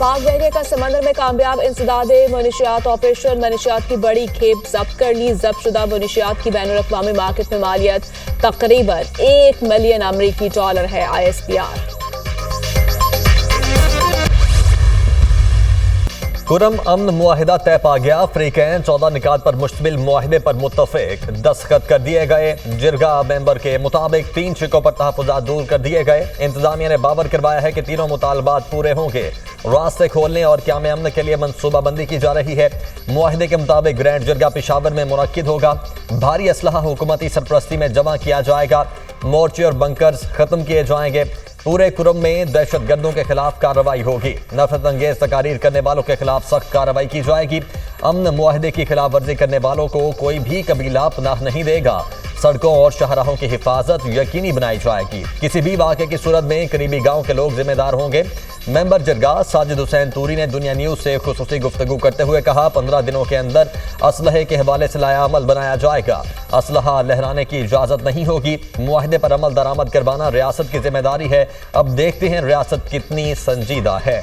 पाक बहरिया का समंदर में कामयाब इंसदाद मुनशियात ऑपरेशन, मुनशियात की बड़ी खेप जब्त कर ली। जब्त शुदा मुनशियात की बैनुल अक़वामी मार्केट में मालियत तकरीबन $1 मिलियन अमरीकी डॉलर है। ISPR कुरम अमन मुआहिदा तय पा गया। अफ्रीकैन 14 निकात पर मुश्तमिल मुआहिदे पर मुत्तफिक दस्तखत कर दिए गए। जिरगा मेंबर के मुताबिक 3 शिकों पर तहफ़्फ़ुज़ात दूर कर दिए गए। इंतजामिया ने बावर करवाया है कि तीनों मुतालबात पूरे होंगे। रास्ते खोलने और क़याम अमन के लिए मनसूबाबंदी की जा रही है। मुआहिदे के मुताबिक ग्रैंड जिरगा पेशावर में मुनक्किद होगा। भारी असलहा हुकूमती सरपरस्ती में जमा किया जाएगा। मोर्चे और बंकर्स खत्म किए जाएंगे। पूरे कुरम में दहशतगर्दों के खिलाफ कार्रवाई होगी। नफरत अंगेज तकारीर करने वालों के खिलाफ सख्त कार्रवाई की जाएगी। अमन मुआहिदे की खिलाफ वर्जी करने वालों को कोई भी कबीला पनाह नहीं देगा। सड़कों और शाहराहों की हिफाजत यकीनी बनाई जाएगी। किसी भी वाक़े की सूरत में करीबी गांव के लोग जिम्मेदार होंगे। मेंबर जिरगा साजिद हुसैन तूरी ने दुनिया न्यूज़ से खुसूसी गुफ्तगू करते हुए कहा, 15 दिनों के अंदर असलहे के हवाले से लायाअमल बनाया जाएगा। असलहा लहराने की इजाज़त नहीं होगी। मुआहिदे पर अमल दरामद करवाना रियासत की जिम्मेदारी है। अब देखते हैं रियासत कितनी संजीदा है।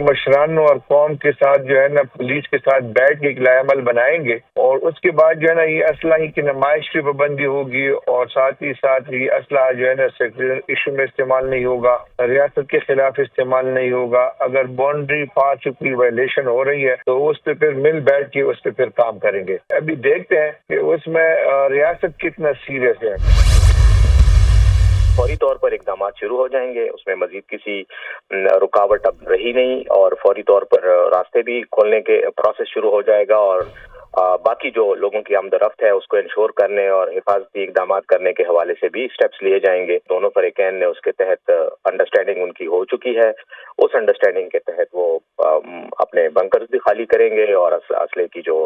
मशरान और कौम के साथ जो है ना, पुलिस के साथ बैठ के एक लायामल बनाएंगे और उसके बाद जो है ना, ये असलहे की नुमाइश की पाबंदी होगी और साथ ही ये असलहा जो है ना सेक्युलर इशू में इस्तेमाल नहीं होगा, रियासत के खिलाफ इस्तेमाल नहीं होगा। अगर बाउंड्री पार की वायलेशन हो रही है तो उस पर फिर मिल बैठ के उस पर फिर काम करेंगे। अभी देखते हैं कि उसमें रियासत कितना सीरियस है। फौरी तौर पर इकदाम शुरू हो जाएंगे। उसमें मजीद किसी रुकावट अब रही नहीं और फौरी तौर पर रास्ते भी खोलने के प्रोसेस शुरू हो जाएगा और बाकी जो लोगों की आमदरफ्त है उसको इंश्योर करने और हिफाजती इकदाम करने के हवाले से भी स्टेप्स लिए जाएंगे। दोनों फरीकैन ने उसके तहत अंडरस्टैंडिंग उनकी हो चुकी है। उस अंडरस्टैंडिंग के तहत वो अपने बंकर्स भी खाली करेंगे और असले की जो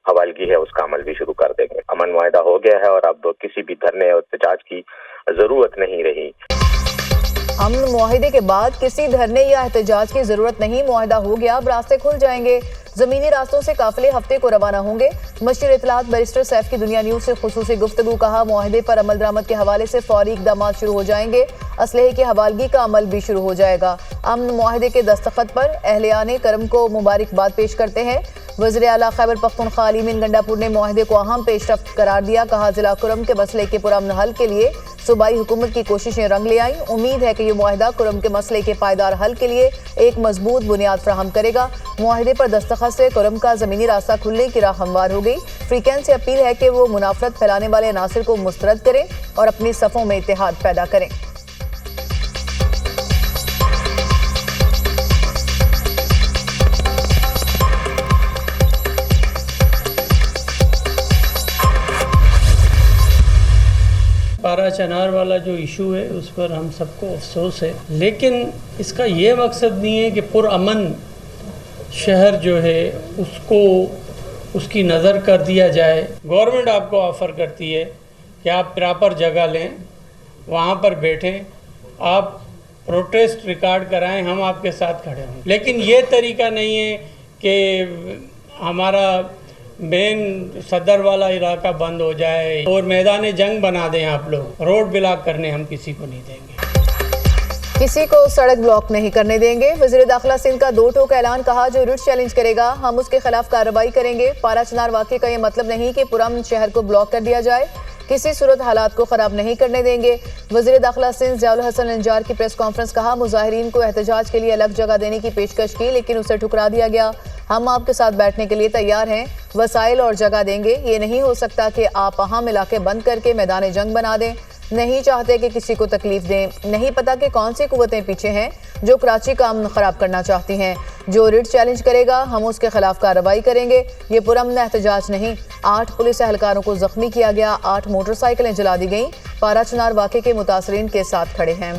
हवालगी है उसका अमल भी शुरू कर देंगे। अमन मुआहिदा हो गया है और अब किसी भी धरने और एहतजाज की जरूरत नहीं रही। अमन मुआहिदे के बाद किसी धरने या एहतजाज की जरूरत नहीं। मुआहिदा हो गया, अब रास्ते खुल जाएंगे। जमीनी रास्तों से काफिले हफ्ते को रवाना होंगे। मशीर इत्तलात बैरिस्टर सैफ की दुनिया न्यूज़ से खुसूसी गुफ्तगू कहा, मुआहिदे पर अमल दरामद के हवाले से फौरी इकदाम शुरू हो जाएंगे। असलहे की हवालगी का अमल भी शुरू हो जाएगा। अमन मुआहिदे के दस्तखत पर अहलियाने करम को मुबारकबाद पेश करते हैं। वज़ीर आला खैबर पख्तूनख्वा अली मीन गंडापुर ने मुआहिदे को अहम पेशरफ्त करार दिया। कहा, जिला कुरम के मसले के पुरअमन हल के लिए सूबाई हुकूमत की कोशिशें रंग ले आईं। उम्मीद है कि ये मुआहिदा कुरम के मसले के पायदार हल के लिए एक मजबूत बुनियाद फराहम करेगा। मुआहिदे पर दस्तखत से कुरम का जमीनी रास्ता खुलने की राह हमवार हो गई। अफ्रीकैन से अपील है कि वो मुनाफरत फैलाने वाले अनासिर को मुस्तरद करें और अपनी सफ़ों में इत्तेहाद पैदा करें। पारा चनार वाला जो इशू है उस पर हम सबको अफसोस है, लेकिन इसका ये मकसद नहीं है कि पुरअमन शहर जो है उसको उसकी नज़र कर दिया जाए। गवर्नमेंट आपको ऑफ़र करती है कि आप प्रॉपर जगह लें, वहाँ पर बैठें, आप प्रोटेस्ट रिकॉर्ड कराएं, हम आपके साथ खड़े हों। लेकिन ये तरीका नहीं है कि हमारा मेन सदर वाला इलाका बंद हो जाए और मैदान जंग बना दें आप लोग। रोड ब्लॉक करने हम किसी को नहीं देंगे, किसी को सड़क ब्लॉक नहीं करने देंगे। वज़ीर दाखिला सिंध का 2 टोक ऐलान, कहा जो रिट चैलेंज करेगा हम उसके खिलाफ कार्रवाई करेंगे। पारा चनार वाक़े का ये मतलब नहीं कि पुरअमन शहर को ब्लॉक कर दिया जाए। किसी सूरत हालात को ख़राब नहीं करने देंगे। वज़ीर दाखिला सिंध ज़ियाउल हसन अंजार की प्रेस कॉन्फ्रेंस, कहा मुजाहिरीन को एहतजाज के लिए अलग जगह देने की पेशकश की लेकिन उसे ठुकरा दिया गया। हम आपके साथ बैठने के लिए तैयार हैं, वसाइल और जगह देंगे। ये नहीं हो सकता कि आप अहम इलाके बंद करके मैदान जंग बना दें। नहीं चाहते कि किसी को तकलीफ दें। नहीं पता कि कौन सी कुव्वतें पीछे हैं जो कराची का अमन ख़राब करना चाहती हैं। जो रिट चैलेंज करेगा हम उसके खिलाफ कार्रवाई करेंगे। ये पुरअमन एहतजाज नहीं। 8 पुलिस एहलकारों को जख्मी किया गया, 8 मोटरसाइकिलें जला दी गईं। पारा चनार वाक़े के मुतासरीन के साथ खड़े हैं।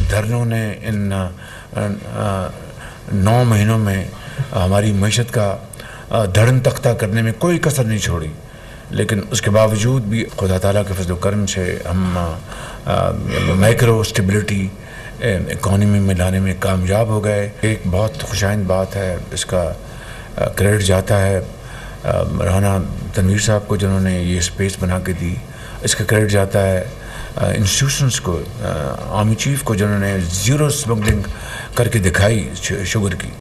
धरनों ने इन 9 महीनों में हमारी मईशत का धड़न तख्ता करने में कोई कसर नहीं छोड़ी। लेकिन उसके बावजूद भी खुदा ताला के फजल करम से हम माइक्रो स्टेबिलिटी इकॉनमी में लाने में कामयाब हो गए। एक बहुत खुशाइंद बात है, इसका क्रेडिट जाता है राना तनवीर साहब को जिन्होंने ये स्पेस बना के दी। इसका क्रेडिट जाता है इंस्टीट्यूशंस को, आर्मी चीफ को जिन्होंने ज़ीरो स्मगलिंग करके दिखाई शुगर की।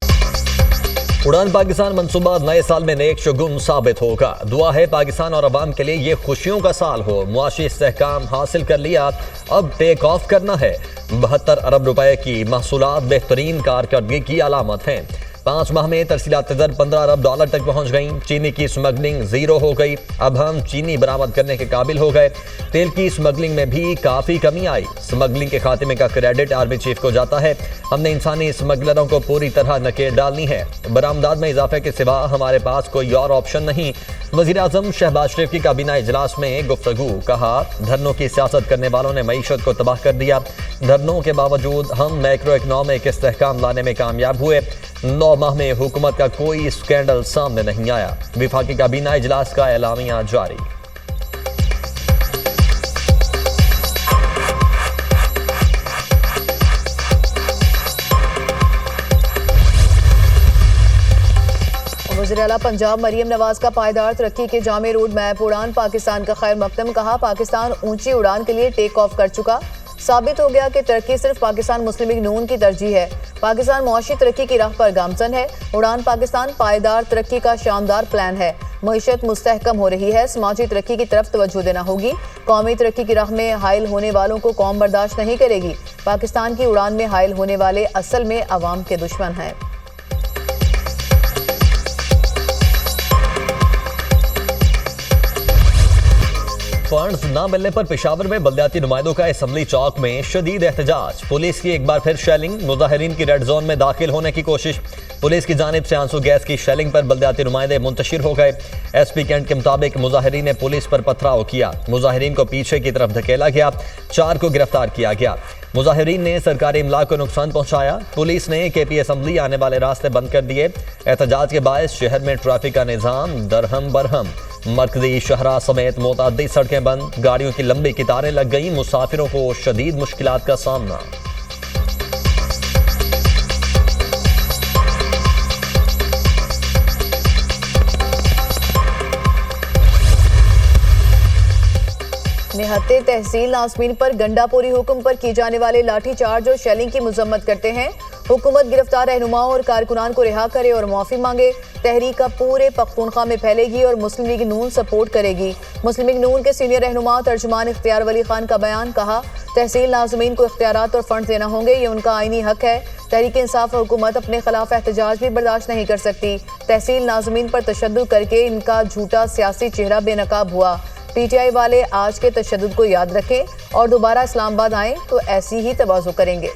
उड़ान पाकिस्तान मंसूबा नए साल में नेक शगुन साबित होगा। दुआ है पाकिस्तान और अवाम के लिए ये खुशियों का साल हो। मुआशी इस्तेहकाम हासिल कर लिया, अब टेक ऑफ करना है। 72 अरब रुपए की महसूलात बेहतरीन कारकर्दगी की अलामत हैं। 5 माह में तरसीलात दर $15 अरब तक पहुंच गई। चीनी की स्मगलिंग जीरो हो गई। अब हम चीनी बरामद करने के काबिल हो गए। तेल की स्मगलिंग में भी काफ़ी कमी आई। स्मगलिंग के खात्मे का क्रेडिट आर्मी चीफ को जाता है। हमने इंसानी स्मगलरों को पूरी तरह नकेल डालनी है। बरामदात में इजाफे के सिवा हमारे पास कोई और ऑप्शन नहीं। वज़ीर आज़म शहबाज शरीफ की काबीना इजलास में गुफ्तगू। कहा, धरनों की सियासत करने वालों ने मईशत को तबाह कर दिया। धरनों के बावजूद हम मैक्रो इकनॉमिक इस्तेहकाम लाने में कामयाब हुए। 9 माह में हुकूमत का कोई स्कैंडल सामने नहीं आया। विफाकी काबीना इजलास का एलामिया जारी। वज़ीर आला पंजाब मरियम नवाज का पायदार तरक्की के जामे रोड मैप उड़ान पाकिस्तान का खैर मकदम। कहा, पाकिस्तान ऊंची उड़ान के लिए टेक ऑफ कर चुका। साबित हो गया कि तरक्की सिर्फ पाकिस्तान मुस्लिम लीग नून की तरजीह है। पाकिस्तान मुआशी तरक्की की राह पर गामजन है। उड़ान पाकिस्तान पायदार तरक्की का शानदार प्लान है। मईशत मुस्तहकम हो रही है। समाजी तरक्की की तरफ तवज्जो देना होगी। कौमी तरक्की की राह में हायल होने वालों को कौम बर्दाश्त नहीं करेगी। पाकिस्तान की उड़ान में हायल होने वाले असल में अवाम के दुश्मन हैं। फंड्स न मिलने पर पेशावर में बल्दियाती नुमाइंदों का असम्बली चौक में शदीद एहतजाज। पुलिस की एक बार फिर शेलिंग। मुजाहिरीन की रेड जोन में दाखिल होने की कोशिश। पुलिस की जानिब से आंसू गैस की शेलिंग पर बल्दियाती नुमाइंदे मुंतशिर हो गए। SP कैंट के मुताबिक मुजाहिरीन ने पुलिस पर पथराव किया। मुजाहिरीन को पीछे की तरफ धकेला गया। 4 को गिरफ्तार किया गया। मुजाहिरीन ने सरकारी इमला को नुकसान पहुंचाया। पुलिस ने KP असम्बली आने वाले रास्ते बंद कर दिए। एहतजाज के बायस शहर में ट्रैफिक का निज़ाम दरहम बरहम। मरकजी शहरा समेत मुतअद्दिद सड़कें बंद। गाड़ियों की लंबी कतारें लग गई। मुसाफिरों को शदीद मुश्किलात का सामना। निहत्ते तहसील नाज़मीन पर गंडापुरी हुक्म पर की जाने वाले लाठीचार्ज और शेलिंग की मजम्मत करते हैं। हुकूमत गिरफ्तार रहनुमाओं और कारकुनान को रिहा करे और माफी मांगे। तहरीक का पूरे पख्तूनख्वा में फैलेगी और मुस्लिम लीग नून सपोर्ट करेगी। मुस्लिम लीग नून के सीनियर रहनुमा तर्जुमान इख्तियार वली खान का बयान। कहा, तहसील नाज़मीन को इख्तियारात और फंड देना होंगे, ये उनका आईनी हक है। तहरीक इंसाफ हुकूमत अपने खिलाफ एहतजाज भी बर्दाश्त नहीं कर सकती। तहसील नाज़मीन पर तशद्दुद करके इनका झूठा सियासी चेहरा बेनकाब हुआ। PTI वाले आज के तशद्दुद को याद रखें और दोबारा इस्लामाबाद आएँ तो ऐसी ही तवाज़ो करेंगे।